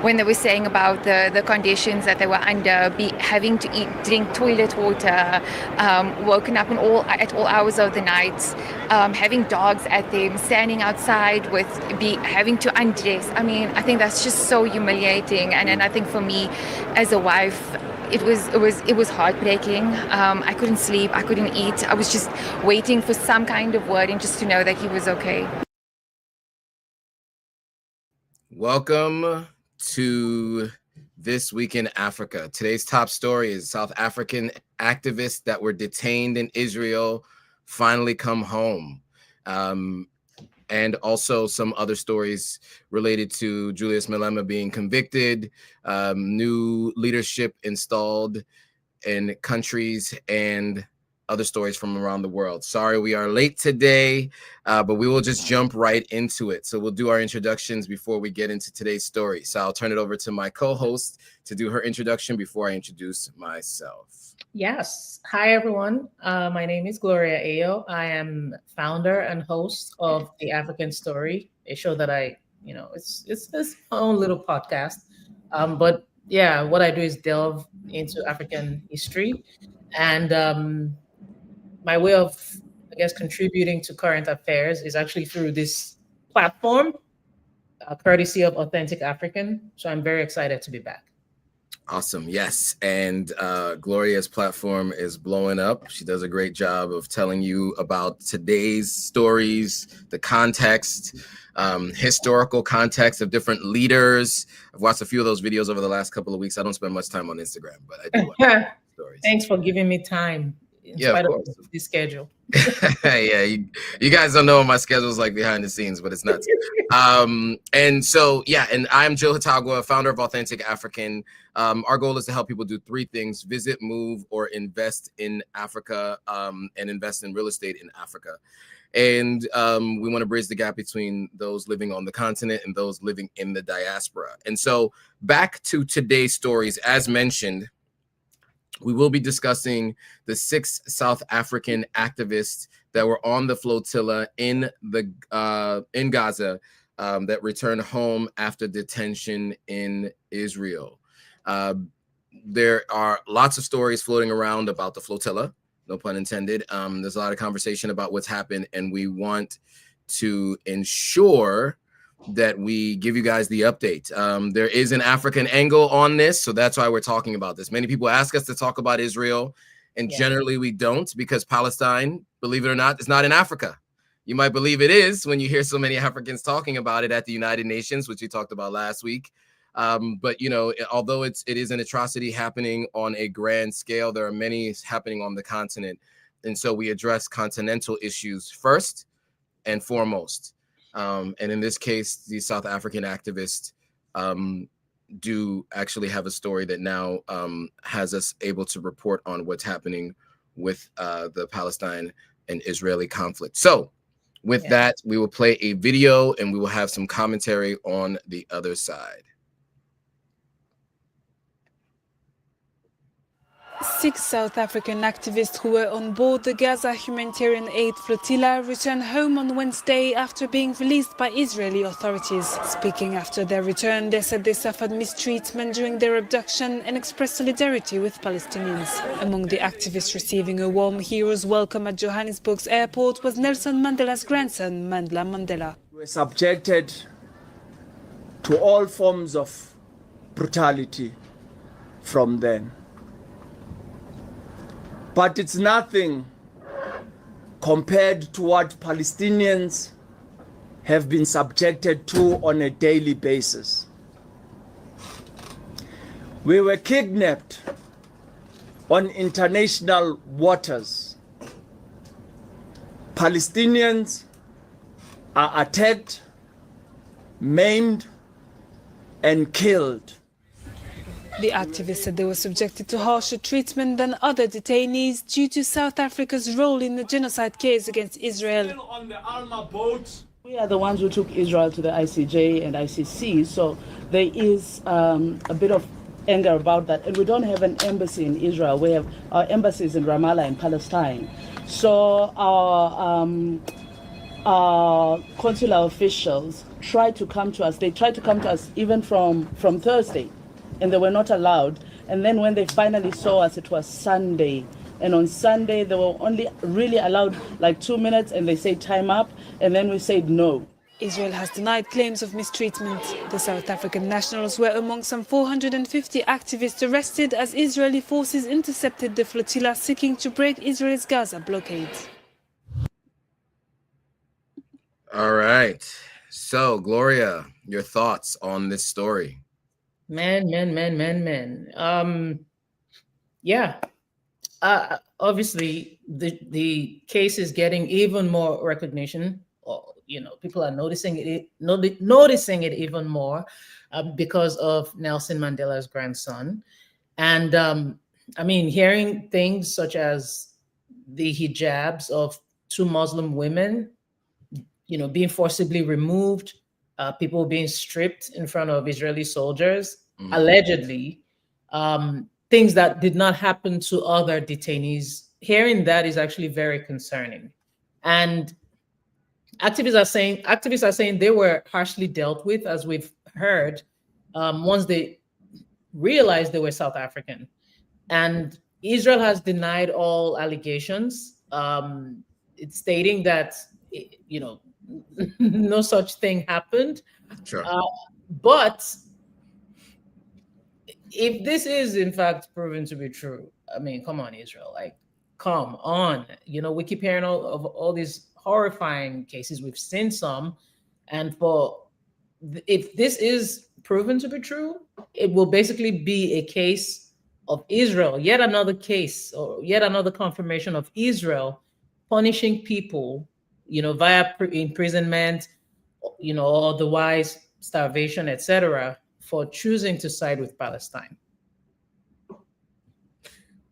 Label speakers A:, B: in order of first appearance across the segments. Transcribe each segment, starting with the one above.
A: when they were saying about the conditions that they were under, having to drink toilet water, woken up at all hours of the night, having dogs at them, standing outside having to undress. I mean, I think that's just so humiliating. And I think for me, as a wife, it was heartbreaking. I couldn't sleep, I couldn't eat. I was just waiting for some kind of word and just to know that he was okay.
B: Welcome to This Week in Africa. Today's top story is South African activists that were detained in Israel finally come home. And also some other stories related to Julius Malema being convicted, new leadership installed in countries, and other stories from around the world. Sorry, we are late today, but we will just jump right into it. So we'll do our introductions before we get into today's story. So I'll turn it over to my co-host to do her introduction before I introduce myself.
C: Yes. Hi, everyone. My name is Gloria Ayo. I am founder and host of The African Story, a show that it's my own little podcast. But yeah, what I do is delve into African history, and my way of, I guess, contributing to current affairs is actually through this platform, courtesy of Authentic African. So I'm very excited to be back.
B: Awesome. Yes. And Gloria's platform is blowing up. She does a great job of telling you about today's stories, the context, historical context of different leaders. I've watched a few of those videos over the last couple of weeks. I don't spend much time on Instagram, but I do watch stories.
C: Thanks for giving me time in spite of the schedule.
B: Yeah, you guys don't know what my schedule is like behind the scenes, but it's nuts. And so, yeah, and I'm Joe Hatagwa, founder of Authentic African. Our goal is to help people do three things: visit, move, or invest in Africa, and invest in real estate in Africa. And we want to bridge the gap between those living on the continent and those living in the diaspora. And so back to today's stories, as mentioned, we will be discussing the 6 South African activists that were on the flotilla in Gaza that returned home after detention in Israel. There are lots of stories floating around about the flotilla, no pun intended. There's a lot of conversation about what's happened, and we want to ensure that we give you guys the update. There is an African angle on this, so that's why we're talking about this. Many people ask us to talk about Israel, and generally we don't, because Palestine, believe it or not, is not in Africa. You might believe it is when you hear so many Africans talking about it at the United Nations, which we talked about last week. But although it is an atrocity happening on a grand scale, there are many happening on the continent, and so we address continental issues first and foremost. And in this case, the South African activists do actually have a story that now has us able to report on what's happening with the Palestine and Israeli conflict. So with that, we will play a video and we will have some commentary on the other side.
D: 6 South African activists who were on board the Gaza Humanitarian Aid Flotilla returned home on Wednesday after being released by Israeli authorities. Speaking after their return, they said they suffered mistreatment during their abduction and expressed solidarity with Palestinians. Among the activists receiving a warm hero's welcome at Johannesburg's airport was Nelson Mandela's grandson, Mandla Mandela.
E: We were subjected to all forms of brutality from then. But it's nothing compared to what Palestinians have been subjected to on a daily basis. We were kidnapped on international waters. Palestinians are attacked, maimed, and killed.
D: The activists said they were subjected to harsher treatment than other detainees due to South Africa's role in the genocide case against Israel.
E: On the Alma boat.
F: We are the ones who took Israel to the ICJ and ICC, so there is a bit of anger about that. And we don't have an embassy in Israel. We have our embassies in Ramallah in Palestine. So our consular officials tried to come to us. They tried to come to us even from Thursday, and they were not allowed. And then when they finally saw us, it was Sunday. And on Sunday, they were only really allowed like 2 minutes, and they said time up, and then we said no.
D: Israel has denied claims of mistreatment. The South African nationals were among some 450 activists arrested as Israeli forces intercepted the flotilla seeking to break Israel's Gaza blockade.
B: All right. So, Gloria, your thoughts on this story?
C: Man. Yeah. Obviously, the case is getting even more recognition. People are noticing it even more because of Nelson Mandela's grandson. And I mean, hearing things such as the hijabs of 2 Muslim women, being forcibly removed, people being stripped in front of Israeli soldiers, allegedly, things that did not happen to other detainees. Hearing that is actually very concerning. And activists are saying they were harshly dealt with, as we've heard, once they realized they were South African. And Israel has denied all allegations. It's stating that, no such thing happened.
B: Sure.
C: But if this is in fact proven to be true, I mean, come on, Israel, like, come on. We keep hearing all these horrifying cases. We've seen some, and if this is proven to be true, it will basically be a case of Israel, yet another case, or yet another confirmation of Israel punishing people, via imprisonment, or otherwise starvation, etc., for choosing to side with Palestine.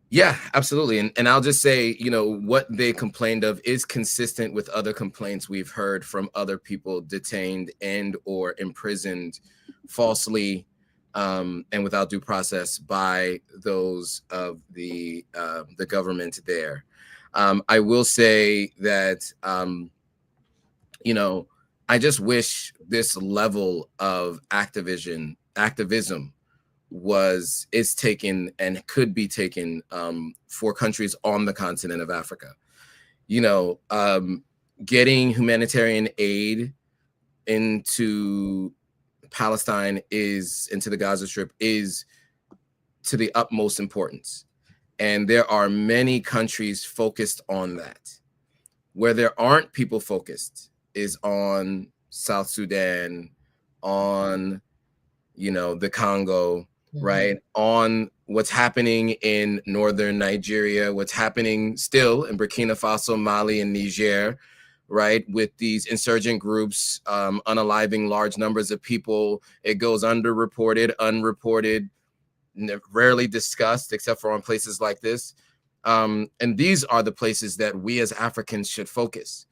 B: Yeah, absolutely. And I'll just say, what they complained of is consistent with other complaints we've heard from other people detained and or imprisoned falsely and without due process by those of the government there. I will say that, I just wish this level of activism is taken and could be taken for countries on the continent of Africa. Getting humanitarian aid into Palestine into the Gaza Strip is to the utmost importance. And there are many countries focused on that. Where there aren't people focused is on South Sudan, on, the Congo, right? On what's happening in northern Nigeria, what's happening still in Burkina Faso, Mali, and Niger, right? With these insurgent groups unaliving large numbers of people. It goes underreported, unreported, rarely discussed, except for on places like this. And these are the places that we as Africans should focus,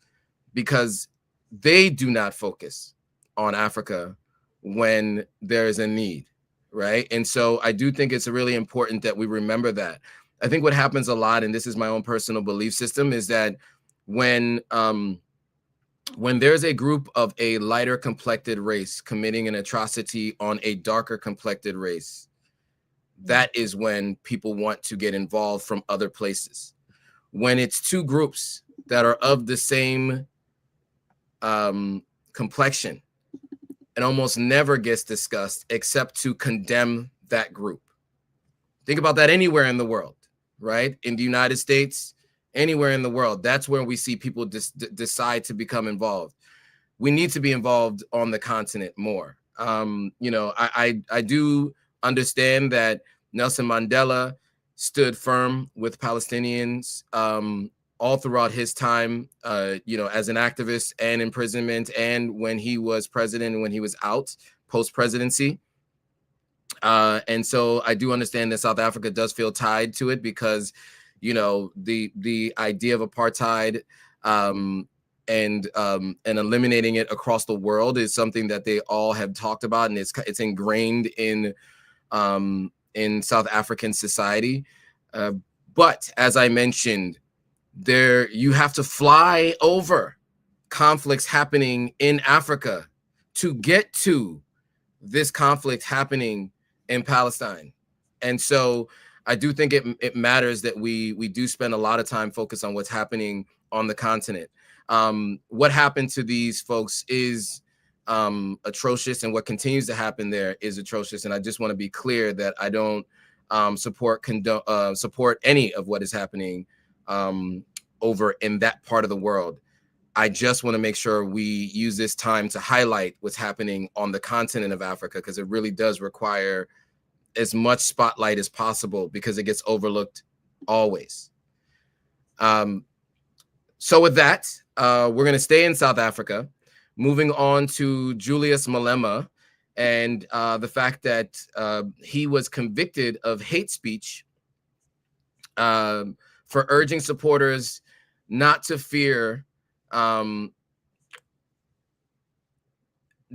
B: because they do not focus on Africa when there is a need, right? And so I do think it's really important that we remember that. I think what happens a lot, and this is my own personal belief system, is that when there's a group of a lighter complected race committing an atrocity on a darker complected race, that is when people want to get involved from other places. When it's 2 groups that are of the same complexion, it almost never gets discussed except to condemn that group. Think about that anywhere in the world, right? In the United States, anywhere in the world, that's where we see people decide to become involved. We need to be involved on the continent more. I do understand that Nelson Mandela stood firm with Palestinians all throughout his time, as an activist and imprisonment, and when he was president and when he was out post-presidency. And so I do understand that South Africa does feel tied to it because, the idea of apartheid and eliminating it across the world is something that they all have talked about, and it's ingrained in South African society. But as I mentioned, you have to fly over conflicts happening in Africa to get to this conflict happening in Palestine. And so I do think it matters that we do spend a lot of time focused on what's happening on the continent. What happened to these folks is atrocious, and what continues to happen there is atrocious. And I just want to be clear that I don't support any of what is happening over in that part of the world. I just want to make sure we use this time to highlight what's happening on the continent of Africa, because it really does require as much spotlight as possible, because it gets overlooked always. So with that, we're going to stay in South Africa, moving on to Julius Malema and the fact that he was convicted of hate speech for urging supporters not to fear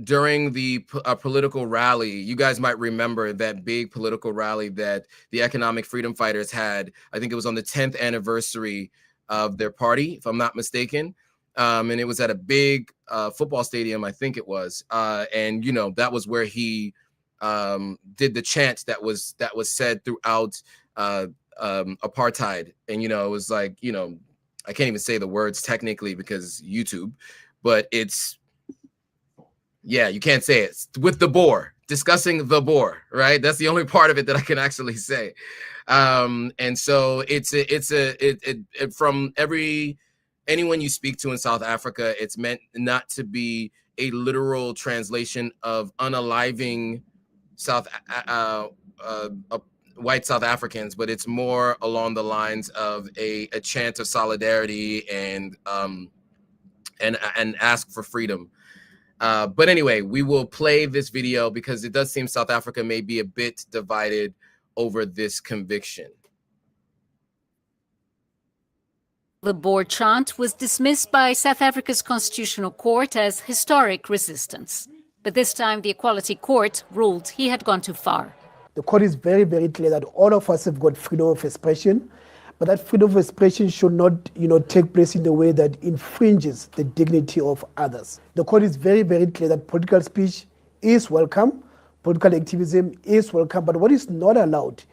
B: during the political rally. You guys might remember that big political rally that the Economic Freedom Fighters had. I think it was on the 10th anniversary of their party, if I'm not mistaken. And it was at a big football stadium, I think it was. And, you know, that was where he did the chant that was said throughout apartheid. And, you know, it was like, you know, I can't even say the words technically because YouTube, but it's, yeah, you can't say it. With the Boer, discussing the Boer, right? That's the only part of it that I can actually say. And so it's from anyone you speak to in South Africa, it's meant not to be a literal translation of unaliving white South Africans, but it's more along the lines of a chant of solidarity and ask for freedom. But anyway, we will play this video because it does seem South Africa may be a bit divided over this conviction.
G: The Boer chant was dismissed by South Africa's Constitutional Court as historic resistance. But this time the Equality Court ruled he had gone too far.
H: The court is very, very clear that all of us have got freedom of expression, but that freedom of expression should not, take place in a way that infringes the dignity of others. The court is very, very clear that political speech is welcome, political activism is welcome, but what is not allowed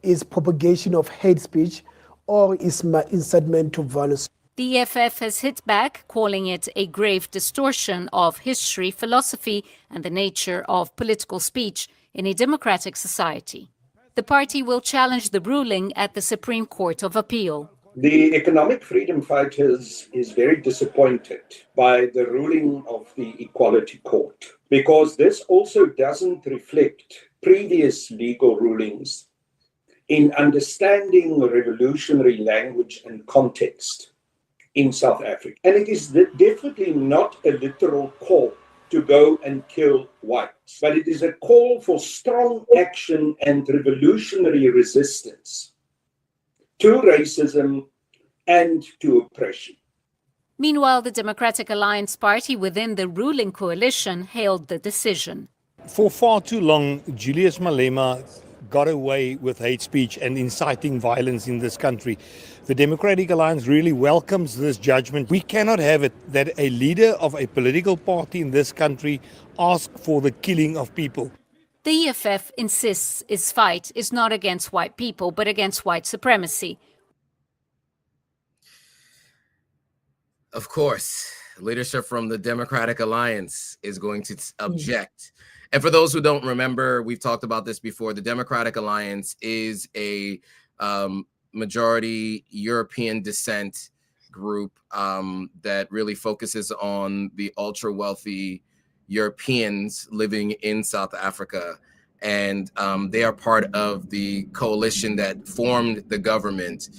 H: is propagation of hate speech or incitement to violence.
G: The EFF has hit back, calling it a grave distortion of history, philosophy, and the nature of political speech in a democratic society. The party will challenge the ruling at the Supreme Court of Appeal.
I: The Economic Freedom Fighters is very disappointed by the ruling of the Equality Court, because this also doesn't reflect previous legal rulings in understanding revolutionary language and context in South Africa. And it is definitely not a literal call to go and kill whites, but it is a call for strong action and revolutionary resistance to racism and to oppression.
G: Meanwhile, the Democratic Alliance Party within the ruling coalition hailed the decision.
J: For far too long, Julius Malema got away with hate speech and inciting violence in this country. The Democratic Alliance really welcomes this judgment. We cannot have it that a leader of a political party in this country asks for the killing of people.
G: The EFF insists its fight is not against white people, but against white supremacy.
B: Of course, leadership from the Democratic Alliance is going to object. And for those who don't remember, we've talked about this before. The Democratic Alliance is a majority European descent group that really focuses on the ultra wealthy Europeans living in South Africa. And they are part of the coalition that formed the government.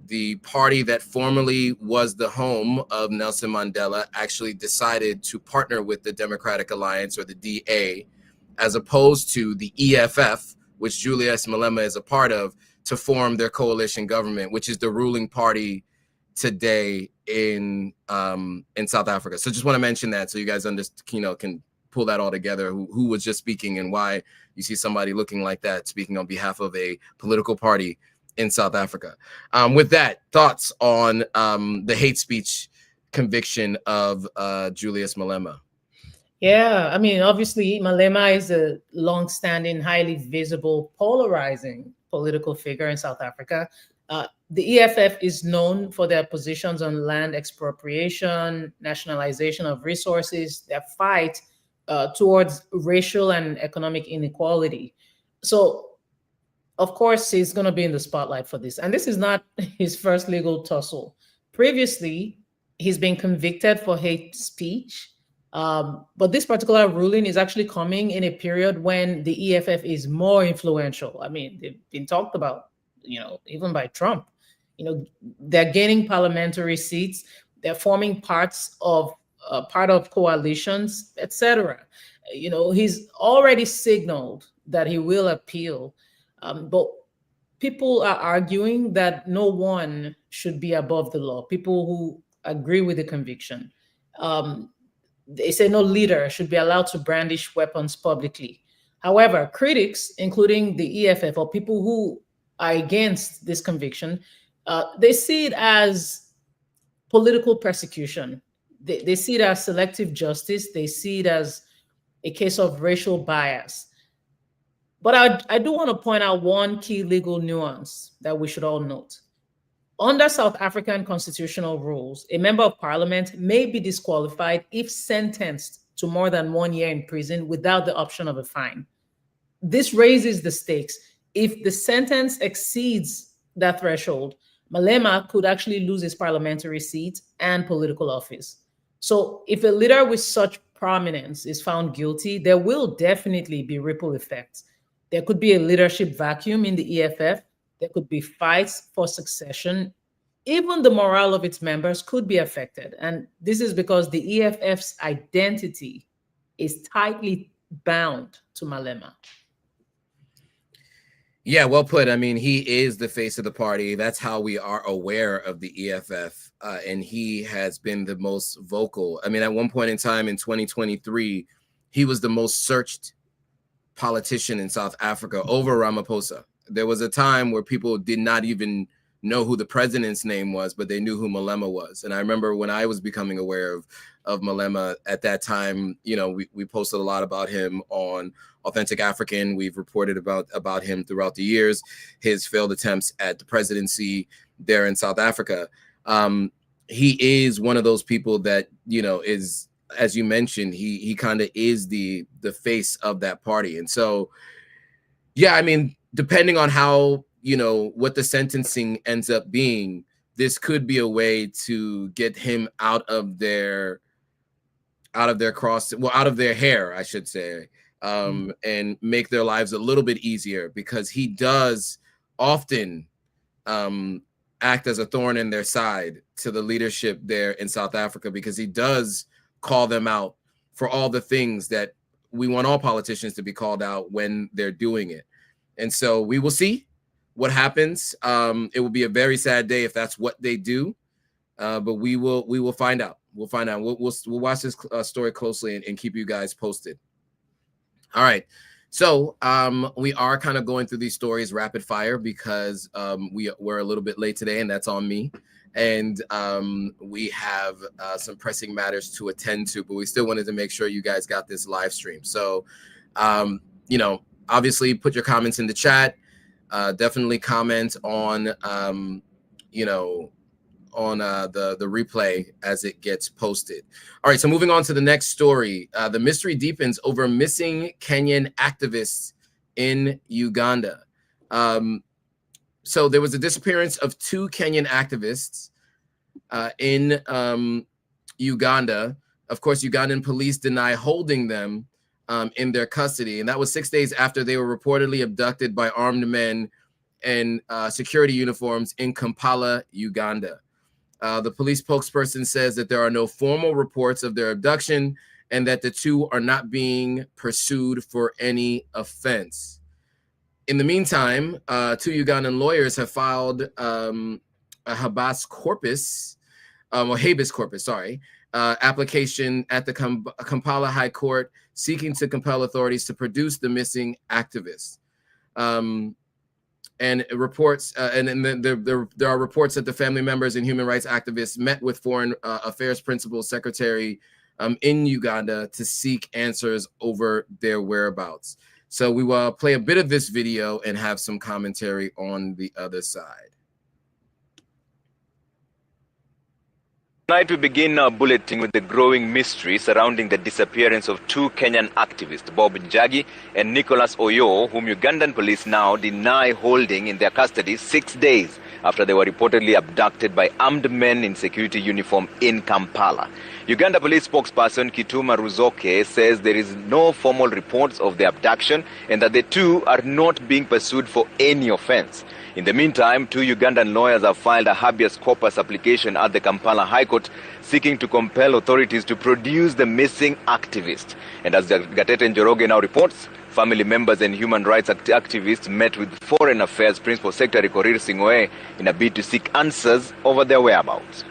B: The party that formerly was the home of Nelson Mandela actually decided to partner with the Democratic Alliance, or the DA, as opposed to the EFF, which Julius Malema is a part of, to form their coalition government, which is the ruling party today in South Africa. So just want to mention that so you guys can pull that all together, who was just speaking and why you see somebody looking like that speaking on behalf of a political party in South Africa. With that, thoughts on the hate speech conviction of Julius Malema?
C: Yeah, I mean, obviously, Malema is a long-standing, highly visible, polarizing political figure in South Africa. The EFF is known for their positions on land expropriation, nationalization of resources, their fight towards racial and economic inequality. So, of course, he's going to be in the spotlight for this. And this is not his first legal tussle. Previously, he's been convicted for hate speech. But this particular ruling is actually coming in a period when the EFF is more influential. I mean, they've been talked about, even by Trump. They're gaining parliamentary seats. They're forming part of coalitions, etc. He's already signaled that he will appeal. But people are arguing that no one should be above the law. People who agree with the conviction. They say no leader should be allowed to brandish weapons publicly. However, critics, including the EFF or people who are against this conviction, they see it as political persecution. They see it as selective justice. They see it as a case of racial bias. But I do want to point out one key legal nuance that we should all note. Under South African constitutional rules, a member of parliament may be disqualified if sentenced to more than 1 year in prison without the option of a fine. This raises the stakes. If the sentence exceeds that threshold, Malema could actually lose his parliamentary seat and political office. So if a leader with such prominence is found guilty, there will definitely be ripple effects. There could be a leadership vacuum in the EFF. There could be fights for succession. Even the morale of its members could be affected. And this is because the EFF's identity is tightly bound to Malema.
B: Yeah, well put. I mean, he is the face of the party. That's how we are aware of the EFF. And he has been the most vocal. I mean, at one point in time in 2023, he was the most searched politician in South Africa over Ramaphosa. There was a time where people did not even know who the president's name was, but they knew who Malema was. And I remember when I was becoming aware of Malema at that time, we posted a lot about him on Authentic African. We've reported about him throughout the years, his failed attempts at the presidency there in South Africa. He is one of those people that, is, as you mentioned, he kind of is the face of that party. And so, yeah, I mean, depending on how, what the sentencing ends up being, this could be a way to get him out of their hair, I should say, and make their lives a little bit easier, because he does often act as a thorn in their side to the leadership there in South Africa, because he does call them out for all the things that we want all politicians to be called out when they're doing it. And so we will see what happens. It will be a very sad day if that's what they do, but we will find out. We'll find out. We'll watch this story closely and keep you guys posted. All right. So we are kind of going through these stories rapid fire because we're a little bit late today, and that's on me. And we have some pressing matters to attend to, but we still wanted to make sure you guys got this live stream. So, obviously put your comments in the chat. Definitely comment on, the replay as it gets posted. All right, so moving on to the next story. The mystery deepens over missing Kenyan activists in Uganda. So there was a disappearance of 2 Kenyan activists in Uganda. Of course, Ugandan police deny holding them in their custody. And that was 6 days after they were reportedly abducted by armed men in security uniforms in Kampala, Uganda. The police spokesperson says that there are no formal reports of their abduction and that the 2 are not being pursued for any offense. In the meantime, 2 Ugandan lawyers have filed a habeas corpus application at the Kampala High Court, seeking to compel authorities to produce the missing activists. and reports, and then there are reports that the family members and human rights activists met with Foreign Affairs Principal Secretary in Uganda to seek answers over their whereabouts. So we will play a bit of this video and have some commentary on the other side.
K: Tonight we begin our bulletin with the growing mystery surrounding the disappearance of two Kenyan activists, Bob Njagi and Nicholas Oyo, whom Ugandan police now deny holding in their custody 6 days after they were reportedly abducted by armed men in security uniform in Kampala. Uganda police spokesperson Kituma Ruzoke says there is no formal reports of the abduction and that the two are not being pursued for any offense. In the meantime, two Ugandan lawyers have filed a habeas corpus application at the Kampala High Court seeking to compel authorities to produce the missing activist. And as the Gatete Njoroge now reports, family members and human rights activists met with Foreign Affairs Principal Secretary Korir Sing'oei in a bid to seek answers over their whereabouts.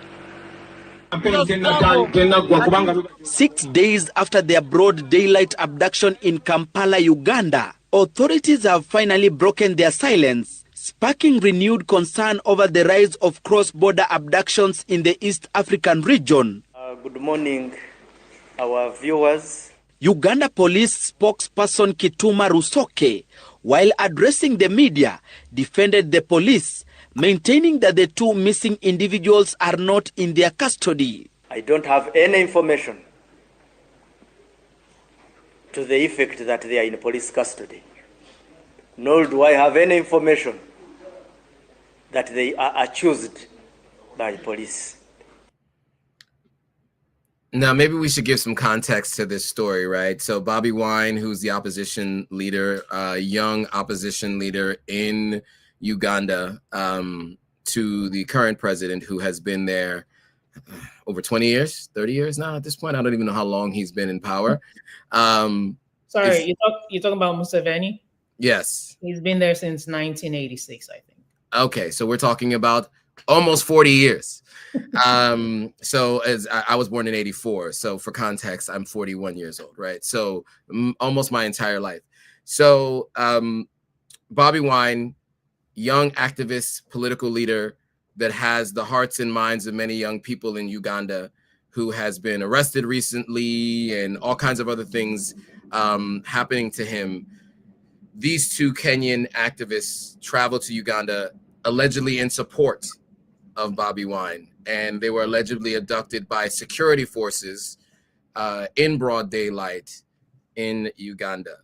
L: 6 days after their broad daylight abduction in Kampala, Uganda, authorities have finally broken their silence, sparking renewed concern over the rise of cross-border abductions in the East African region.
M: Good morning, our viewers.
L: Uganda police spokesperson Kituma Ruzoke, while addressing the media, defended the police, maintaining that the two missing individuals are not in their custody.
M: I don't have any information to the effect that they are in police custody, nor do I have any information that they are accused by police.
B: Now, maybe we should give some context to this story, right? So Bobi Wine, who's the opposition leader, young opposition leader in Uganda, to the current president, who has been there over 20 years, 30 years now at this point. I don't even know how long he's been in power.
C: Sorry, you're talking about Museveni?
B: Yes.
C: He's been there since 1986, I think.
B: Okay, so we're talking about almost 40 years. So as I was born in 84, so for context, I'm 41 years old, right? So almost my entire life. So Bobi Wine, young activist, political leader that has the hearts and minds of many young people in Uganda, who has been arrested recently and all kinds of other things happening to him. These two Kenyan activists traveled to Uganda allegedly in support of Bobi Wine, and they were allegedly abducted by security forces in broad daylight in Uganda.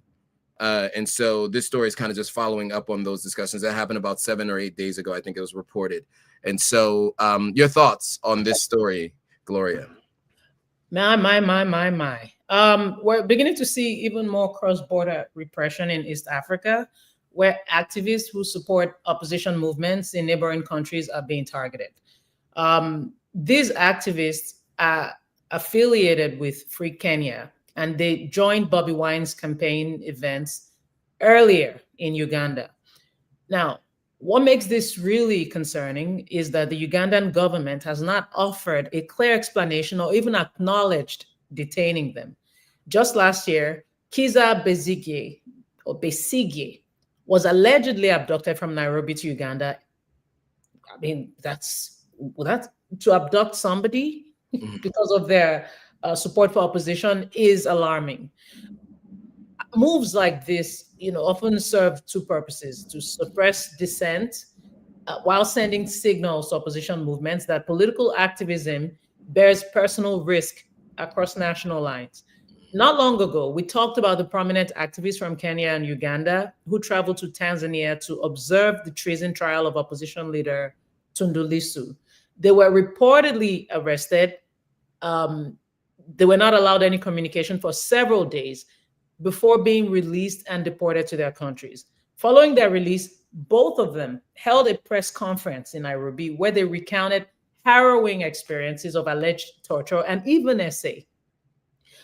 B: And so this story is kind of just following up on those discussions that happened about 7 or 8 days ago. I think it was reported. And so your thoughts on this story, Gloria?
C: My. We're beginning to see even more cross-border repression in East Africa, where activists who support opposition movements in neighboring countries are being targeted. These activists are affiliated with Free Kenya, and they joined Bobi Wine's campaign events earlier in Uganda. Now, what makes this really concerning is that the Ugandan government has not offered a clear explanation or even acknowledged detaining them. Just last year, Kizza Besigye was allegedly abducted from Nairobi to Uganda. I mean, that's to abduct somebody because of their support for opposition is alarming. Moves like this, often serve two purposes: to suppress dissent while sending signals to opposition movements that political activism bears personal risk across national lines. Not long ago, we talked about the prominent activists from Kenya and Uganda who traveled to Tanzania to observe the treason trial of opposition leader Tundu Lissu. They were reportedly arrested. They were not allowed any communication for several days before being released and deported to their countries. Following their release, both of them held a press conference in Nairobi where they recounted harrowing experiences of alleged torture and even essay.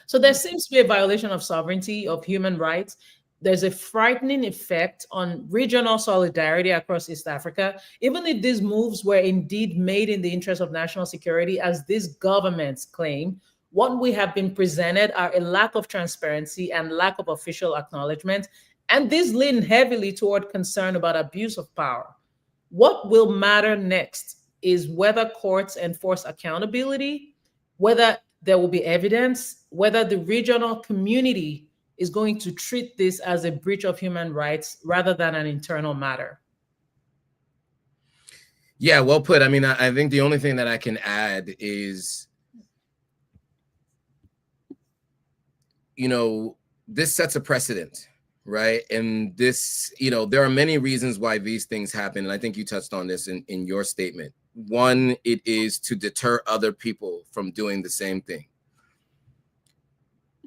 C: So there seems to be a violation of sovereignty, of human rights. There's a frightening effect on regional solidarity across East Africa. Even if these moves were indeed made in the interest of national security, as these governments claim, what we have been presented are a lack of transparency and lack of official acknowledgement, And these lean heavily toward concern about abuse of power. What will matter next is whether courts enforce accountability, whether there will be evidence, whether the regional community is going to treat this as a breach of human rights rather than an internal matter.
B: Yeah, well put. I mean, I think the only thing that I can add is, this sets a precedent, right? And this, there are many reasons why these things happen. And I think you touched on this in your statement. One, it is to deter other people from doing the same thing.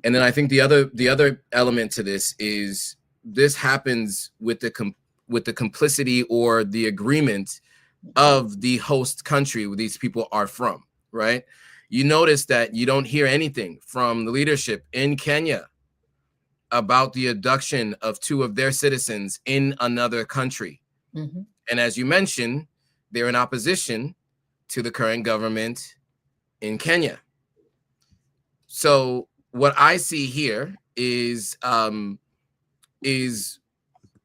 B: And then I think the other element to this is this happens with the complicity or the agreement of the host country where these people are from, right? You notice that you don't hear anything from the leadership in Kenya about the abduction of 2 of their citizens in another country.
C: Mm-hmm.
B: And as you mentioned, they're in opposition to the current government in Kenya. So what I see here is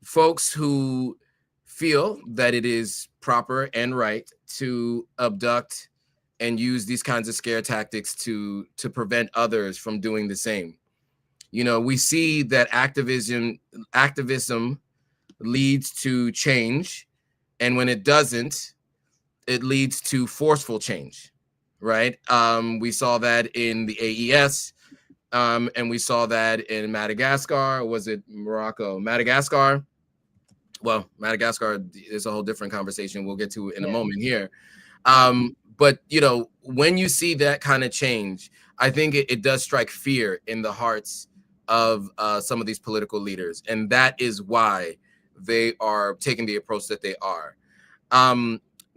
B: folks who feel that it is proper and right to abduct and use these kinds of scare tactics to prevent others from doing the same. We see that activism leads to change, and when it doesn't, it leads to forceful change, right? We saw that in the AES, and we saw that in Madagascar. Was it Morocco? Madagascar. Well, Madagascar is a whole different conversation we'll get to in a moment here. But, when you see that kind of change, I think it does strike fear in the hearts of some of these political leaders. And that is why they are taking the approach that they are.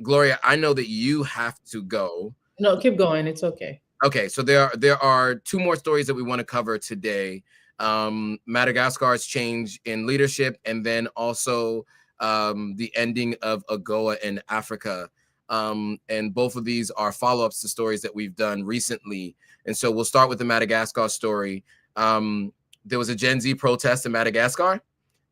B: Gloria, I know that you have to go.
C: No, keep going. It's okay.
B: Okay, so there are 2 more stories that we want to cover today. Madagascar's change in leadership, and then also the ending of AGOA in Africa. And both of these are follow-ups to stories that we've done recently. And so we'll start with the Madagascar story. There was a Gen Z protest in Madagascar.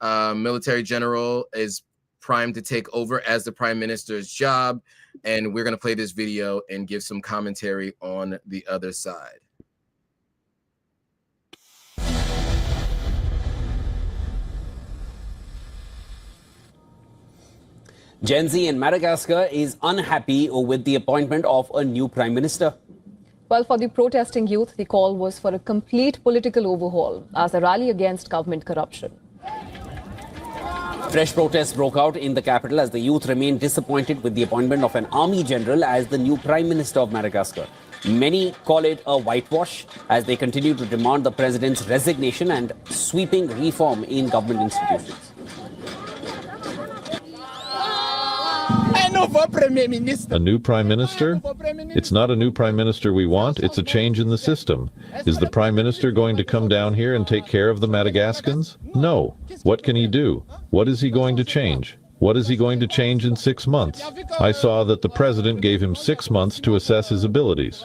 B: Military general is primed to take over as the prime minister's job. And we're going to play this video and give some commentary on the other side.
N: Gen Z in Madagascar is unhappy with the appointment of a new prime minister.
O: Well, for the protesting youth, the call was for a complete political overhaul as a rally against government corruption.
N: Fresh protests broke out in the capital as the youth remained disappointed with the appointment of an army general as the new prime minister of Madagascar. Many call it a whitewash as they continue to demand the president's resignation and sweeping reform in government institutions.
P: A new prime minister? It's not a new prime minister we want, it's a change in the system. Is the prime minister going to come down here and take care of the Madagascans? No. What can he do? What is he going to change? What is he going to change in 6 months? I saw that the president gave him 6 months to assess his abilities.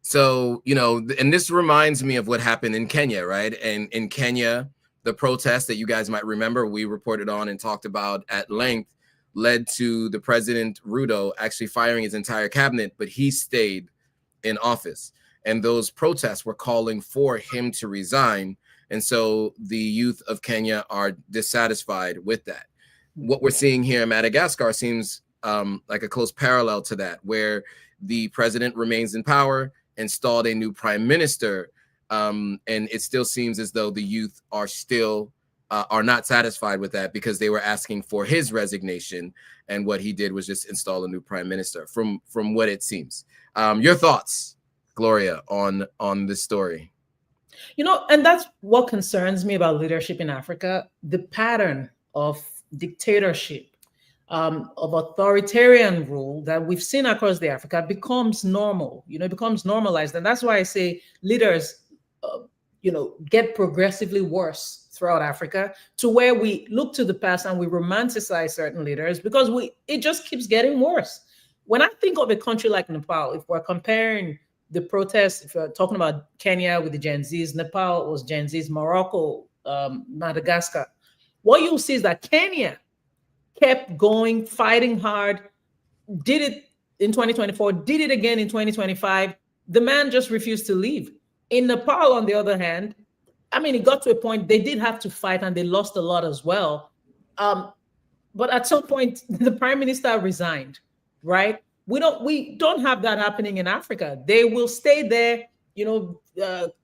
B: So, and this reminds me of what happened in Kenya, right? And in Kenya, the protest that you guys might remember, we reported on and talked about at length, led to the president Ruto actually firing his entire cabinet, but he stayed in office. And those protests were calling for him to resign. And so the youth of Kenya are dissatisfied with that. What we're seeing here in Madagascar seems like a close parallel to that, where the president remains in power, installed a new prime minister, and it still seems as though the youth are still are not satisfied with that because they were asking for his resignation, and what he did was just install a new prime minister. From what it seems, your thoughts, Gloria, on this story?
C: And that's what concerns me about leadership in Africa. The pattern of dictatorship, of authoritarian rule that we've seen across the Africa becomes normal. It becomes normalized, and that's why I say leaders, get progressively worse throughout Africa, to where we look to the past and we romanticize certain leaders because it just keeps getting worse. When I think of a country like Nepal, if we're comparing the protests, if we're talking about Kenya with the Gen Zs, Nepal was Gen Zs, Morocco Madagascar, what you'll see is that Kenya kept going, fighting hard, did it in 2024, did it again in 2025. The man just refused to leave. In Nepal, on the other hand, I mean, it got to a point they did have to fight and they lost a lot as well. But at some point, the prime minister resigned, right? We don't have that happening in Africa. They will stay there,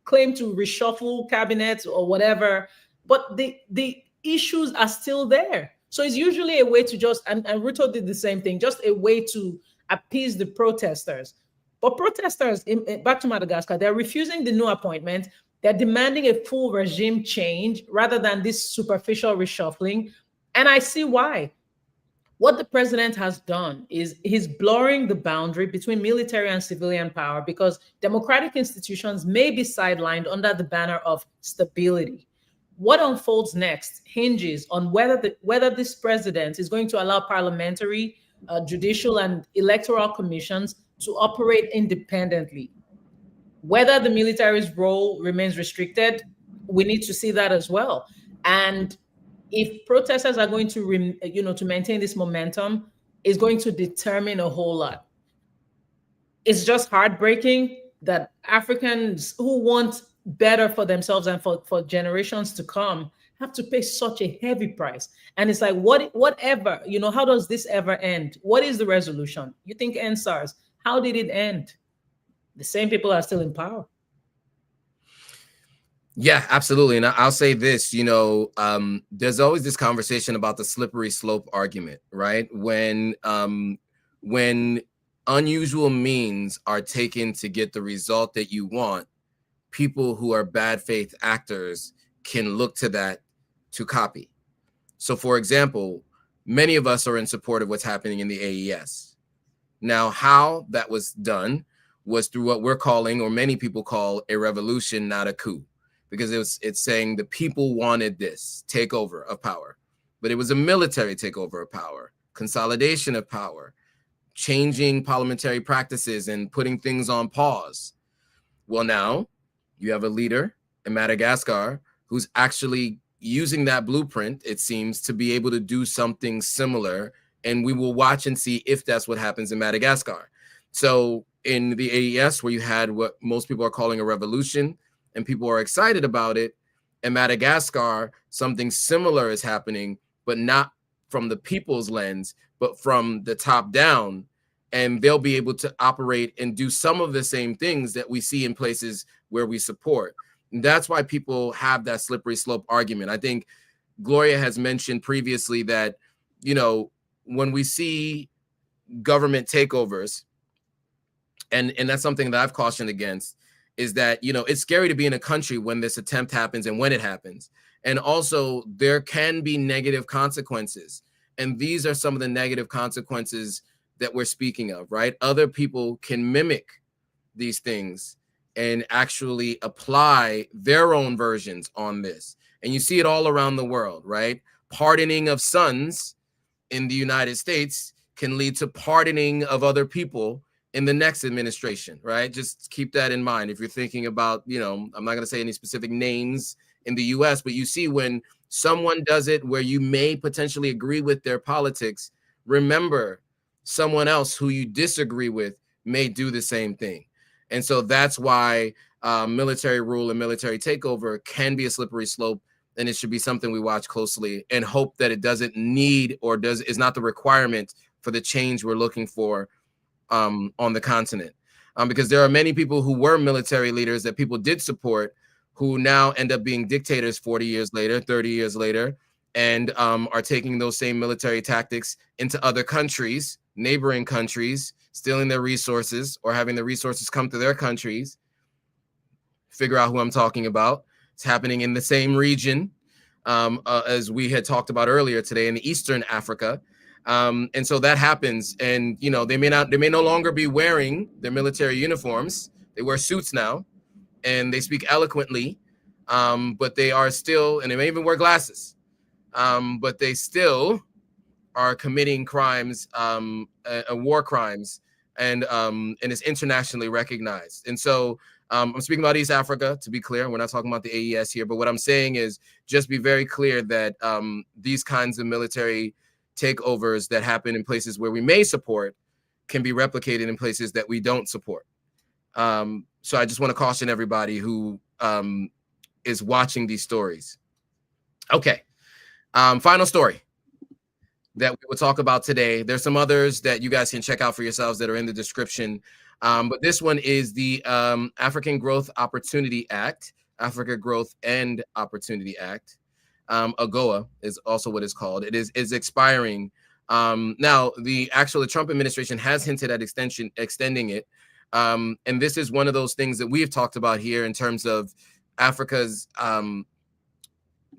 C: claim to reshuffle cabinets or whatever, but the issues are still there. So it's usually a way to just, and Ruto did the same thing, just a way to appease the protesters. But protesters, back to Madagascar, they're refusing the new appointment. They're demanding a full regime change rather than this superficial reshuffling. And I see why. What the president has done is he's blurring the boundary between military and civilian power because democratic institutions may be sidelined under the banner of stability. What unfolds next hinges on whether this president is going to allow parliamentary, judicial, and electoral commissions to operate independently. Whether the military's role remains restricted, we need to see that as well. And if protesters are going to, to maintain this momentum, is going to determine a whole lot. It's just heartbreaking that Africans who want better for themselves and for generations to come have to pay such a heavy price. And it's like, whatever, how does this ever end? What is the resolution? You think NSARS, how did it end? The same people are still in power.
B: Yeah, absolutely. And I'll say this, there's always this conversation about the slippery slope argument, right? When unusual means are taken to get the result that you want, people who are bad faith actors can look to that to copy. So for example, many of us are in support of what's happening in the AES. Now, how that was done was through what we're calling, or many people call, a revolution, not a coup. Because it's saying the people wanted this takeover of power, but it was a military takeover of power, consolidation of power, changing parliamentary practices and putting things on pause. Well, now you have a leader in Madagascar who's actually using that blueprint, it seems, to be able to do something similar. And we will watch and see if that's what happens in Madagascar. So in the AES, where you had what most people are calling a revolution, and people are excited about it, in Madagascar, something similar is happening, but not from the people's lens, but from the top down. And they'll be able to operate and do some of the same things that we see in places where we support. And that's why people have that slippery slope argument. I think Gloria has mentioned previously that, when we see government takeovers, and that's something that I've cautioned against, is that, it's scary to be in a country when this attempt happens and when it happens. And also there can be negative consequences. And these are some of the negative consequences that we're speaking of, right? Other people can mimic these things and actually apply their own versions on this. And you see it all around the world, right? Pardoning of sons in the United States can lead to pardoning of other people in the next administration, right? Just keep that in mind. If you're thinking about, I'm not going to say any specific names in the US, but you see when someone does it where you may potentially agree with their politics, remember someone else who you disagree with may do the same thing. And so that's why military rule and military takeover can be a slippery slope, and it should be something we watch closely and hope that it doesn't need or is not the requirement for the change we're looking for on the continent, because there are many people who were military leaders that people did support who now end up being dictators 40 years later, 30 years later, and are taking those same military tactics into other countries, neighboring countries, stealing their resources or having the resources come to their countries. Figure out who I'm talking about. It's happening in the same region as we had talked about earlier today in Eastern Africa. And so that happens, and they may no longer be wearing their military uniforms. They wear suits now, and they speak eloquently, but they are still, and they may even wear glasses, but they still are committing crimes, war crimes, and it's internationally recognized. And so I'm speaking about East Africa, to be clear. We're not talking about the AES here, but what I'm saying is just be very clear that these kinds of military takeovers that happen in places where we may support can be replicated in places that we don't support. So I just want to caution everybody who is watching these stories. Okay, final story that we will talk about today. There's some others that you guys can check out for yourselves that are in the description. But this one is the African Growth Opportunity Act, Africa Growth and Opportunity Act. AGOA is also what it's called. It is expiring. Now, the Trump administration has hinted at extending it. And this is one of those things that we've talked about here in terms of Africa's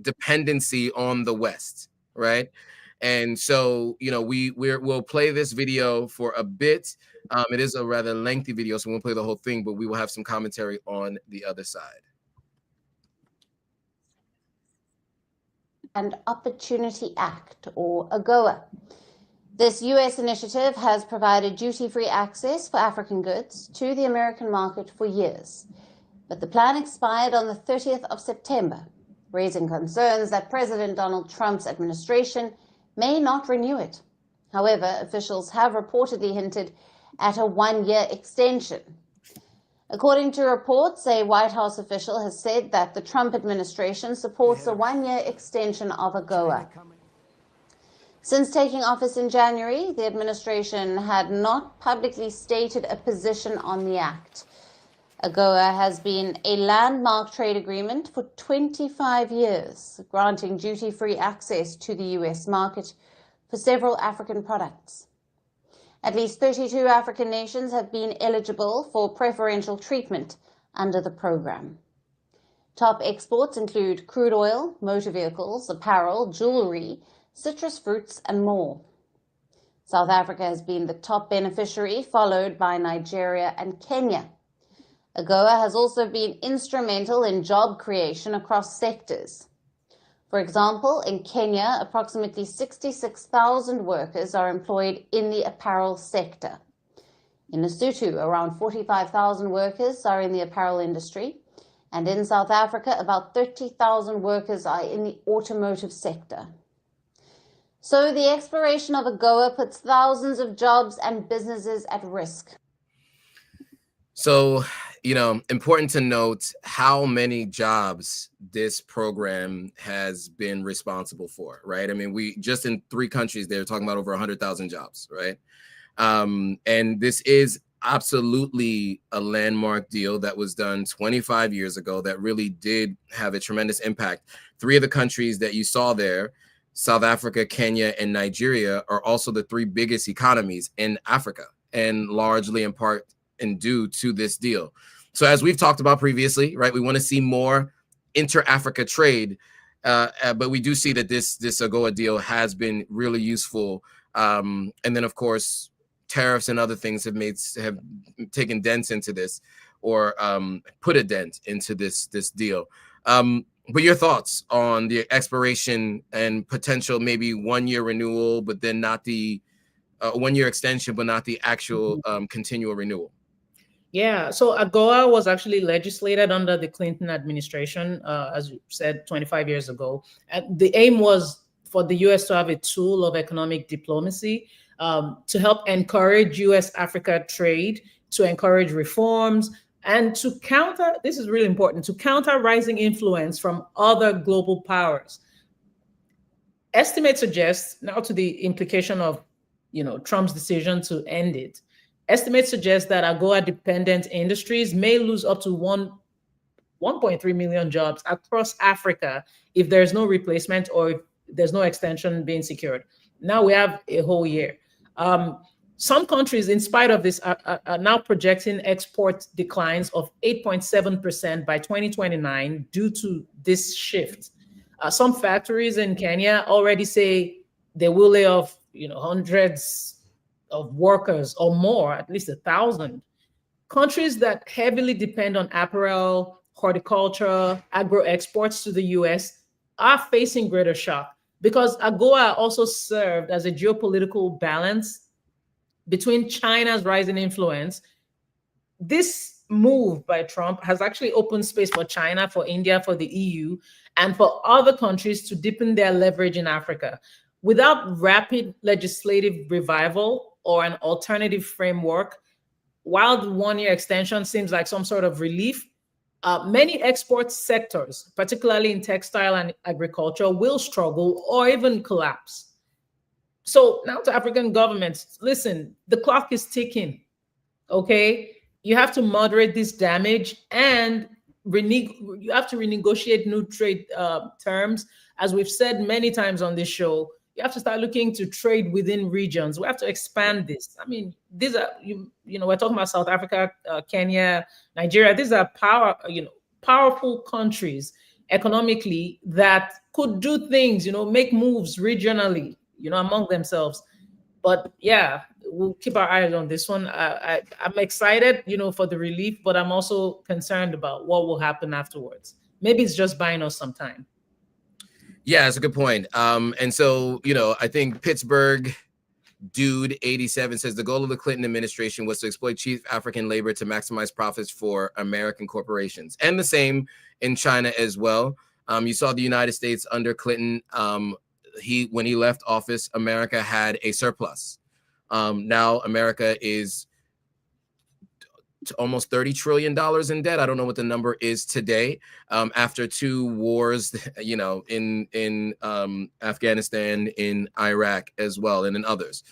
B: dependency on the West, right? And so, you know, we'll play this video for a bit. It is a rather lengthy video, so we won't play the whole thing, but we will have some commentary on the other side.
Q: And Opportunity Act, or AGOA. This U.S. initiative has provided duty-free access for African goods to the American market for years. But the plan expired on the 30th of September, raising concerns that President Donald Trump's administration may not renew it. However, officials have reportedly hinted at a one-year extension. According to reports, a White House official has said that the Trump administration supports a one-year extension of AGOA. Since taking office in January, the administration had not publicly stated a position on the act. AGOA has been a landmark trade agreement for 25 years, granting duty-free access to the U.S. market for several African products. At least 32 African nations have been eligible for preferential treatment under the program. Top exports include crude oil, motor vehicles, apparel, jewelry, citrus fruits, and more. South Africa has been the top beneficiary, followed by Nigeria and Kenya. AGOA has also been instrumental in job creation across sectors. For example, in Kenya, approximately 66,000 workers are employed in the apparel sector. In Lesotho, around 45,000 workers are in the apparel industry. And in South Africa, about 30,000 workers are in the automotive sector. So the expiration of AGOA puts thousands of jobs and businesses at risk.
B: So, you know, important to note how many jobs this program has been responsible for, right? I mean, we just in 3 countries, they're talking about over 100,000 jobs, right? And this is absolutely a landmark deal that was done 25 years ago that really did have a tremendous impact. 3 of the countries that you saw there, South Africa, Kenya, and Nigeria, are also the 3 biggest economies in Africa, and largely in part and due to this deal. So as we've talked about previously, right, we want to see more inter-Africa trade, but we do see that this AGOA deal has been really useful. And then, of course, tariffs and other things have taken dents into this, or put a dent into this deal. But your thoughts on the expiration and potential maybe 1-year renewal, but then not the 1-year extension, but not the actual continual renewal?
C: Yeah, so AGOA was actually legislated under the Clinton administration, as you said, 25 years ago. And the aim was for the U.S. to have a tool of economic diplomacy to help encourage U.S.-Africa trade, to encourage reforms, and to counter, this is really important, to counter rising influence from other global powers. Estimates suggest, now to the implication of, you know, Trump's decision to end it, estimates suggest that AGOA-dependent industries may lose up to 1.3 million jobs across Africa if there's no replacement or if there's no extension being secured. Now we have a whole year. Some countries, in spite of this, are now projecting export declines of 8.7% by 2029 due to this shift. Some factories in Kenya already say they will lay off, you know, hundreds of workers or more, at least 1,000. Countries that heavily depend on apparel, horticulture, agro exports to the US are facing greater shock because AGOA also served as a geopolitical balance between China's rising influence. This move by Trump has actually opened space for China, for India, for the EU, and for other countries to deepen their leverage in Africa. Without rapid legislative revival or an alternative framework, while the one-year extension seems like some sort of relief, many export sectors, particularly in textile and agriculture, will struggle or even collapse. So now to African governments, listen, the clock is ticking, okay? You have to moderate this damage and you have to renegotiate new trade terms. As we've said many times on this show, you have to start looking to trade within regions. We have to expand this. I mean, these are, we're talking about South Africa, Kenya, Nigeria. These are powerful countries economically that could do things, make moves regionally, among themselves. But yeah, we'll keep our eyes on this one. I'm excited, for the relief, but I'm also concerned about what will happen afterwards. Maybe it's just buying us some time.
B: Yeah, that's a good point. And so, I think Pittsburgh Dude 87 says the goal of the Clinton administration was to exploit cheap African labor to maximize profits for American corporations, and the same in China as well. You saw the United States under Clinton. When he left office, America had a surplus. Now America is almost $30 trillion in debt. I don't know what the number is today. After 2 wars, in Afghanistan, in Iraq as well, and in others.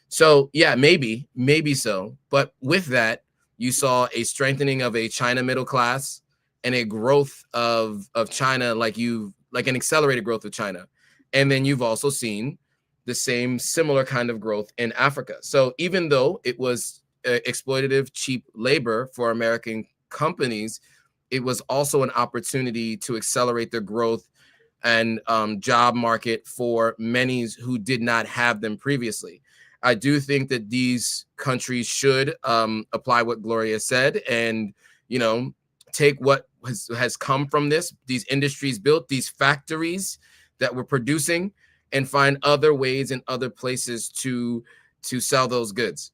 B: So yeah, maybe so. But with that, you saw a strengthening of a China middle class and a growth of China, like an accelerated growth of China. And then you've also seen the similar kind of growth in Africa. So even though it was exploitative, cheap labor for American companies, it was also an opportunity to accelerate the growth and job market for many who did not have them previously. I do think that these countries should apply what Gloria said and, take what has come from these industries built, these factories that were producing, and find other ways and other places to sell those goods.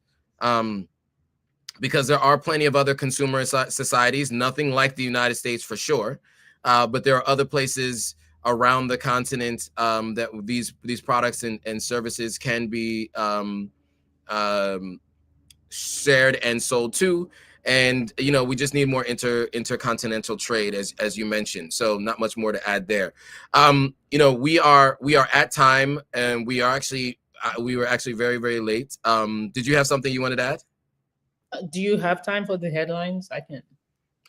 B: Because there are plenty of other consumer societies, nothing like the United States for sure, but there are other places around the continent that these products and services can be shared and sold to. And we just need more intercontinental trade, as you mentioned. So not much more to add there. We are at time, and we were actually very, very late. Did you have something you wanted to add?
C: Do you have time for the headlines? I can.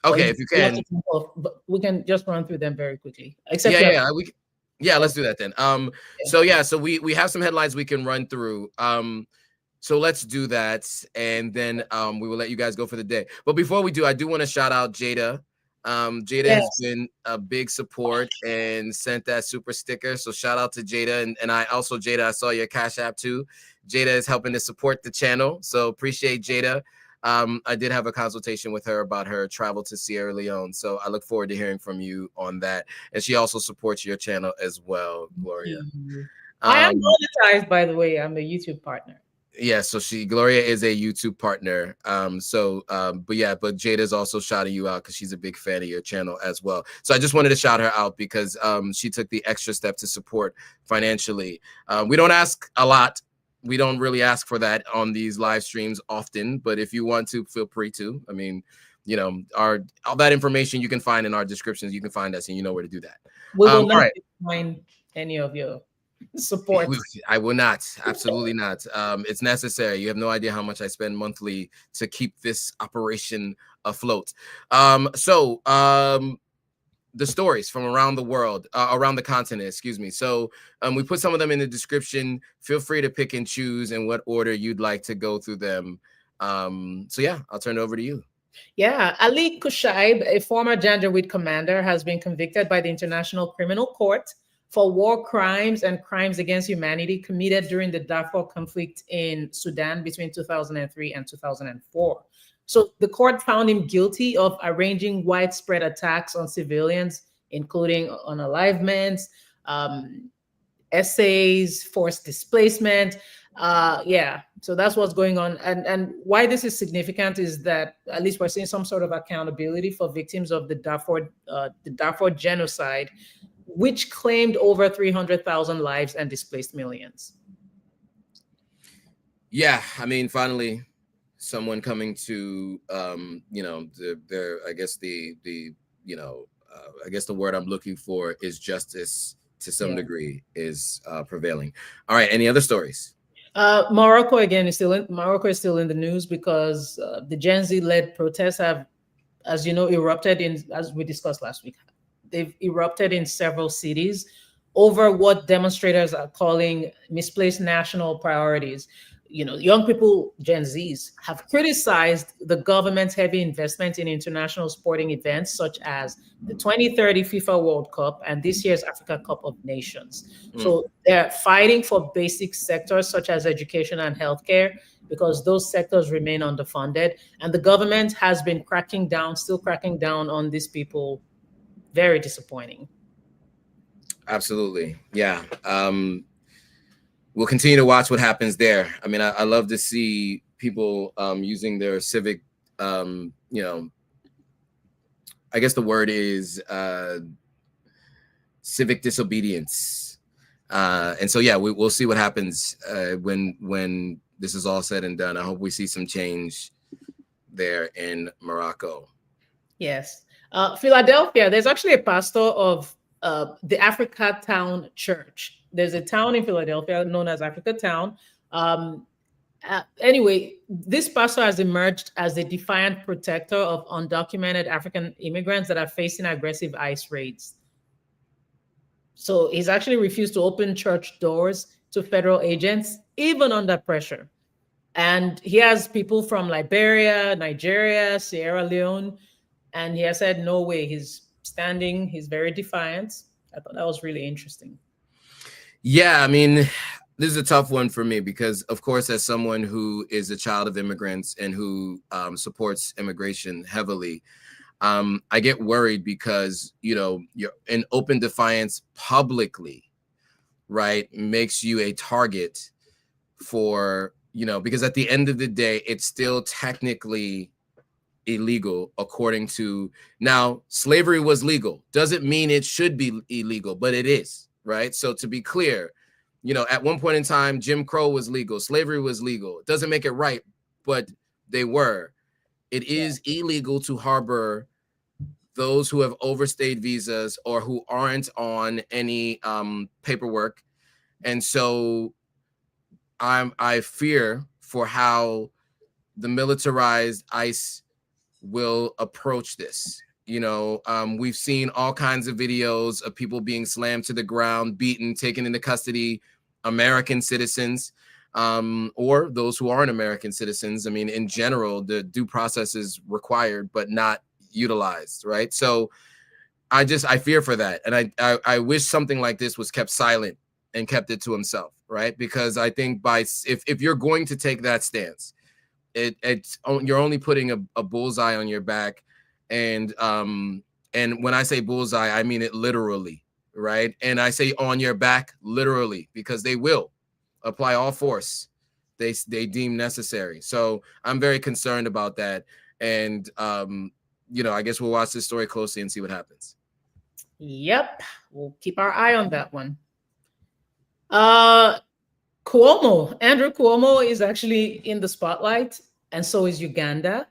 B: Okay, if you can.
C: But we can just run through them very quickly.
B: Let's do that then. So we have some headlines we can run through. So let's do that, and then we will let you guys go for the day. But before we do, I do want to shout out Jada. Jada has been a big support and sent that super sticker. So shout out to Jada, and I also, Jada, I saw your Cash App too. Jada is helping to support the channel, so appreciate Jada. I did have a consultation with her about her travel to Sierra Leone, so I look forward to hearing from you on that. And she also supports your channel as well, Gloria.
C: I am monetized, by the way. I'm a YouTube partner.
B: Yeah, so Gloria is a YouTube partner. But Jada's also shouting you out because she's a big fan of your channel as well. So I just wanted to shout her out because she took the extra step to support financially. We don't ask a lot. We don't really ask for that on these live streams often, but if you want to, feel free to. I mean, all that information you can find in our descriptions. You can find us, and you know where to do that.
C: We will not find any of your support.
B: I will not. Absolutely not. It's necessary. You have no idea how much I spend monthly to keep this operation afloat. The stories from around the world, around the continent, excuse me. So we put some of them in the description. Feel free to pick and choose in what order you'd like to go through them. So yeah, I'll turn it over to you.
C: Yeah, Ali Kushaib, a former Janjaweed commander, has been convicted by the International Criminal Court for war crimes and crimes against humanity committed during the Darfur conflict in Sudan between 2003 and 2004. So the court found him guilty of arranging widespread attacks on civilians, including unalivements, essays, forced displacement, Yeah, so that's what's going on. And why this is significant is that at least we're seeing some sort of accountability for victims of the Darfur genocide, which claimed over 300,000 lives and displaced millions.
B: Yeah, I mean, finally, someone coming to, you know, I guess the I guess the word I'm looking for is justice to some degree is prevailing. All right, any other stories?
C: Morocco again is still in the news because the Gen Z-led protests have, as you know, erupted as we discussed last week. They've erupted in several cities over what demonstrators are calling misplaced national priorities. You know, young people, Gen Zs, have criticized the government's heavy investment in international sporting events such as the 2030 FIFA World Cup and this year's Africa Cup of Nations. So they're fighting for basic sectors such as education and healthcare because those sectors remain underfunded. And the government has been still cracking down on these people. Very disappointing.
B: Absolutely. Yeah. We'll continue to watch what happens there. I mean, I love to see people using their civic, you know, I guess the word is civic disobedience. And so, yeah, we'll see what happens when this is all said and done. I hope we see some change there in Morocco. Yes.
C: Philadelphia, there's actually a pastor of the Africa Town Church. There's a town in Philadelphia known as Africa Town. Anyway, this pastor has emerged as a defiant protector of undocumented African immigrants that are facing aggressive ICE raids. So he's actually refused to open church doors to federal agents, even under pressure. And he has people from Liberia, Nigeria, Sierra Leone, and he has said, no way, he's standing, he's very defiant. I thought that was really interesting.
B: Yeah, I mean, this is a tough one for me because, of course, as someone who is a child of immigrants and who supports immigration heavily, I get worried because, you know, you're in open defiance publicly, right, makes you a target for, you know, because at the end of the day, it's still technically illegal according to, now, slavery was legal. Doesn't mean it should be illegal, but it is. Right. So to be clear, you know, at one point in time, Jim Crow was legal. Slavery was legal. It doesn't make it right, but they were. It is illegal to harbor those who have overstayed visas or who aren't on any paperwork. And so I fear for how the militarized ICE will approach this. You know, we've seen all kinds of videos of people being slammed to the ground, beaten, taken into custody, American citizens, or those who aren't American citizens. I mean, in general, the due process is required, but not utilized, right? So I fear for that. And I wish something like this was kept silent and kept it to himself, right? Because I think if you're going to take that stance, you're only putting a bullseye on your back. And when I say bullseye, I mean it literally, right? And I say on your back literally, because they will apply all force they deem necessary. So I'm very concerned about that. And you know, I guess we'll watch this story closely and see what happens.
C: Yep, we'll keep our eye on that one. Andrew Cuomo is actually in the spotlight, and so is Uganda.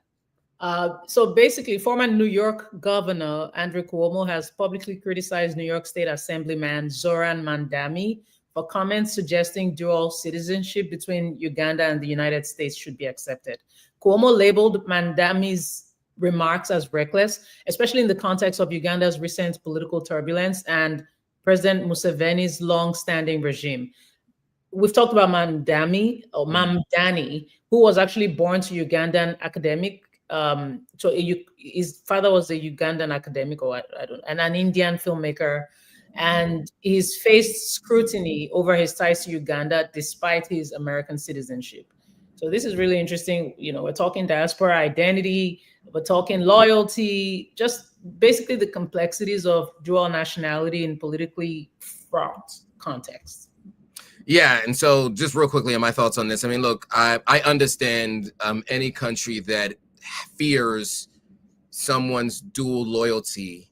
C: So basically, former New York Governor Andrew Cuomo has publicly criticized New York State Assemblyman Zoran Mandami for comments suggesting dual citizenship between Uganda and the United States should be accepted. Cuomo labeled Mandami's remarks as reckless, especially in the context of Uganda's recent political turbulence and President Museveni's long-standing regime. We've talked about Mamdani, who was actually born to Ugandan academic. So his father was a Ugandan academic, and an Indian filmmaker, and he's faced scrutiny over his ties to Uganda despite his American citizenship. So this is really interesting. You know, we're talking diaspora identity, we're talking loyalty, just basically the complexities of dual nationality in politically fraught contexts.
B: Yeah, and so just real quickly on my thoughts on this. I mean, look, I understand any country that fears someone's dual loyalty.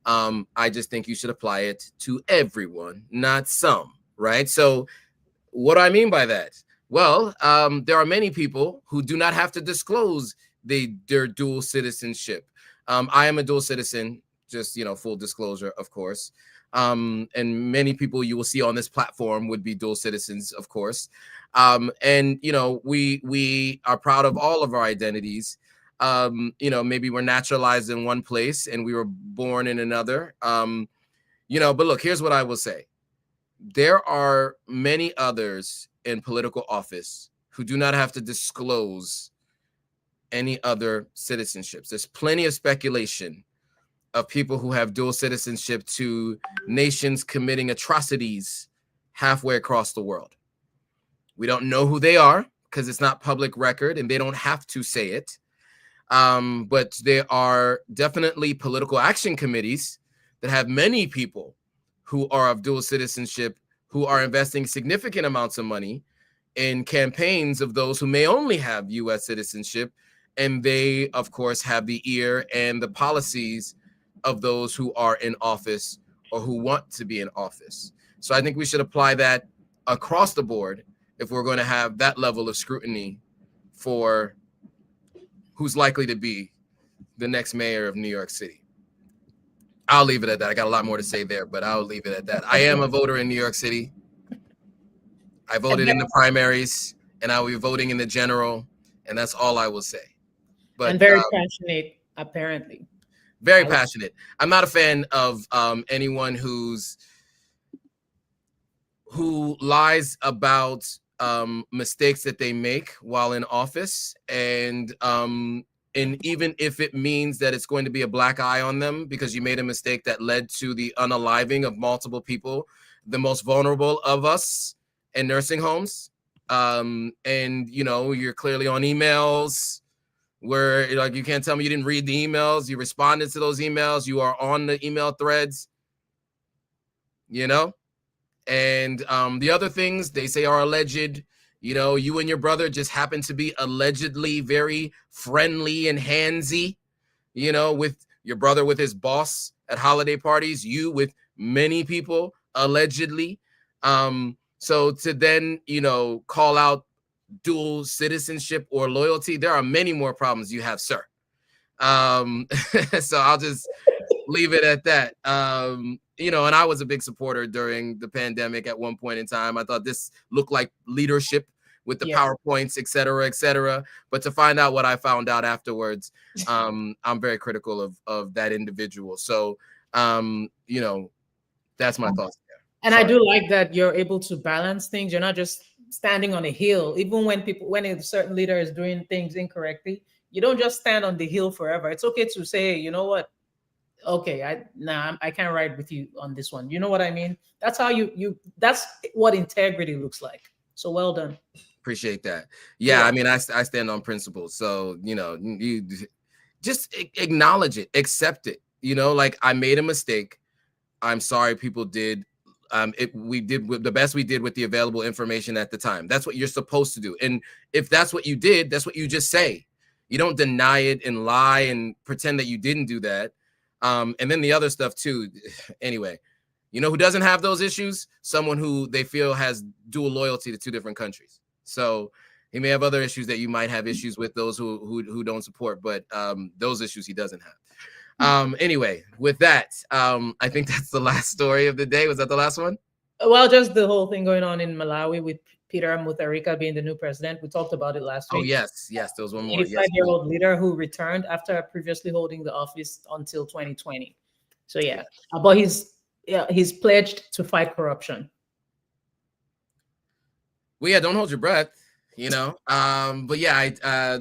B: I just think you should apply it to everyone, not some, right? So what do I mean by that? Well, there are many people who do not have to disclose their dual citizenship. I am a dual citizen, just, full disclosure, of course. And many people you will see on this platform would be dual citizens, of course. And, we are proud of all of our identities. Maybe we're naturalized in one place and we were born in another. But look, here's what I will say. There are many others in political office who do not have to disclose any other citizenships. There's plenty of speculation of people who have dual citizenship to nations committing atrocities halfway across the world. We don't know who they are because it's not public record and they don't have to say it. But there are definitely political action committees that have many people who are of dual citizenship, who are investing significant amounts of money in campaigns of those who may only have U.S. citizenship. And they, of course, have the ear and the policies of those who are in office or who want to be in office. So I think we should apply that across the board if we're going to have that level of scrutiny for who's likely to be the next mayor of New York City. I'll leave it at that. I got a lot more to say there, but I'll leave it at that. I am a voter in New York City. I voted in the primaries and I will be voting in the general, and that's all I will say. But
C: and very passionate, apparently.
B: Very passionate. I'm not a fan of anyone who lies about mistakes that they make while in office, and even if it means that it's going to be a black eye on them because you made a mistake that led to the unaliving of multiple people, the most vulnerable of us in nursing homes, and you're clearly on emails where you can't tell me you didn't read the emails, you responded to those emails, you are on the email threads, and the other things they say are alleged. You and your brother just happen to be allegedly very friendly and handsy, with your brother with his boss at holiday parties, you with many people allegedly. So to then, call out dual citizenship or loyalty, there are many more problems you have, sir. So I'll just leave it at that. And I was a big supporter during the pandemic at one point in time. I thought this looked like leadership with the PowerPoints, et cetera, et cetera. But to find out what I found out afterwards, I'm very critical of that individual. So, that's my thoughts there.
C: And I do like that you're able to balance things. You're not just standing on a hill. Even when a certain leader is doing things incorrectly, you don't just stand on the hill forever. It's okay to say, you know what? Okay, I can't ride with you on this one. You know what I mean? That's how that's what integrity looks like. So well done.
B: Appreciate that. Yeah. I mean, I stand on principles. So, you just acknowledge it, accept it. Like, I made a mistake. I'm sorry people did. We did the best we did with the available information at the time. That's what you're supposed to do. And if that's what you did, that's what you just say. You don't deny it and lie and pretend that you didn't do that. And then the other stuff too. Anyway, who doesn't have those issues? Someone who they feel has dual loyalty to two different countries. So he may have other issues that you might have issues with, those who don't support, but those issues he doesn't have. Anyway, with that, I think that's the last story of the day. Was that the last one?
C: Well, just the whole thing going on in Malawi with Peter Mutharika being the new president. We talked about it last week.
B: Oh, yes. There was one more.
C: 85-year-old leader who returned after previously holding the office until 2020. So yeah, but he's pledged to fight corruption.
B: Well, yeah, don't hold your breath, but yeah, I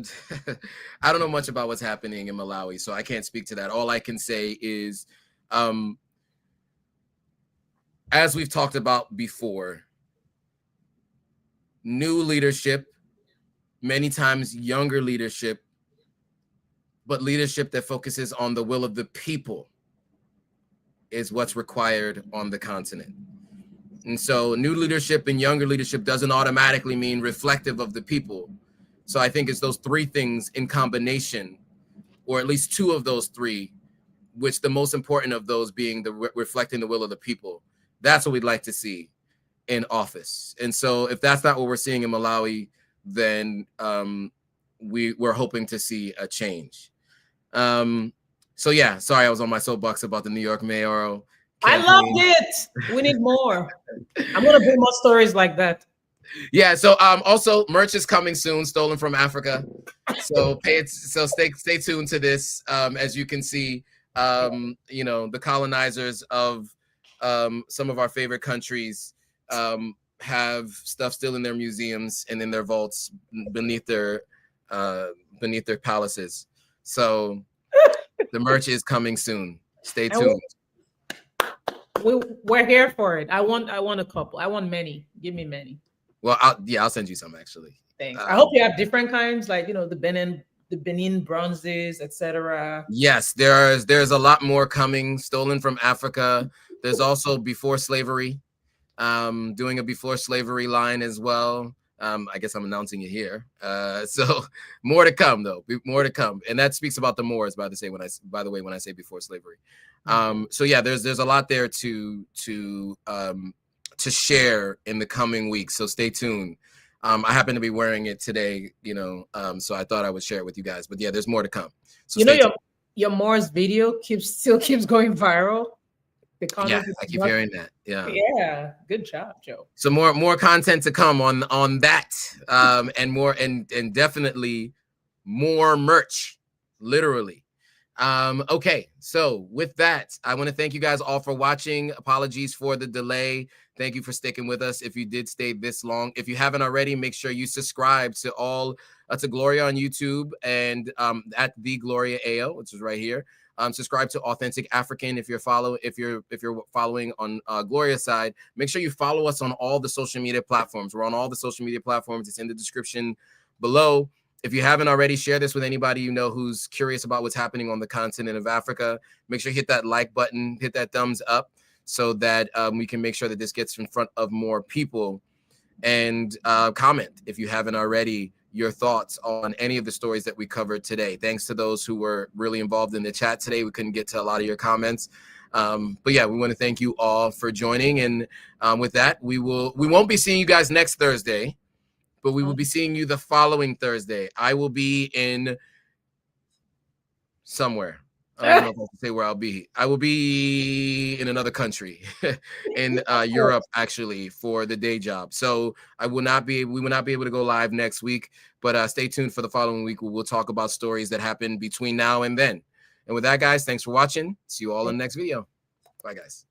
B: don't know much about what's happening in Malawi, so I can't speak to that. All I can say is, as we've talked about before, new leadership, many times younger leadership, but leadership that focuses on the will of the people is what's required on the continent. And so new leadership and younger leadership doesn't automatically mean reflective of the people. So I think it's those three things in combination, or at least two of those three, which the most important of those being the reflecting the will of the people. That's what we'd like to see in office. And so if that's not what we're seeing in Malawi, then we're hoping to see a change. So yeah, sorry, I was on my soapbox about the New York mayoral campaign.
C: I loved it. We need more. I'm gonna bring more stories like that.
B: Yeah. So also merch is coming soon, stolen from Africa. So stay tuned to this. As you can see, you know, the colonizers of some of our favorite countries have stuff still in their museums and in their vaults beneath their palaces. So the merch is coming soon. Stay tuned.
C: We're here for it. I want a couple. I want many. Give me many.
B: Well, I'll send you some actually.
C: Thanks. I hope you have different kinds, like, you know, the Benin bronzes, etc.
B: Yes, there's a lot more coming, stolen from Africa. There's also before slavery, doing a before slavery line as well. I guess I'm announcing it here. So more to come, though. More to come, and that speaks about the Moors, by the way, when I say before slavery. So yeah, there's a lot there to share in the coming weeks. So stay tuned. I happen to be wearing it today, you know, so I thought I would share it with you guys. But yeah, there's more to come. So
C: you know, your Moors video still keeps going viral.
B: Yeah, I keep hearing that.
C: Yeah, good job, Joe.
B: So more content to come on that, and more and definitely more merch, literally. Okay, so with that, I want to thank you guys all for watching. Apologies for the delay. Thank you for sticking with us. If you did stay this long, if you haven't already, make sure you subscribe to to Gloria on YouTube and at the Gloria AO, which is right here. Subscribe to Authentic African if you're following on Gloria's side. Make sure you follow us on all the social media platforms. We're on all the social media platforms. It's in the description below. If you haven't already, share this with anybody you know who's curious about what's happening on the continent of Africa. Make sure you hit that like button, hit that thumbs up, so that we can make sure that this gets in front of more people. And comment if you haven't already your thoughts on any of the stories that we covered today. Thanks to those who were really involved in the chat today. We couldn't get to a lot of your comments. But yeah, we want to thank you all for joining. And with that, we won't be seeing you guys next Thursday, but we will be seeing you the following Thursday. I will be in somewhere. I don't know if I can say where I'll be. I will be in another country in Europe, actually, for the day job. So we will not be able to go live next week, but stay tuned for the following week. We'll talk about stories that happen between now and then. And with that, guys, thanks for watching. See you all in the next video. Bye, guys.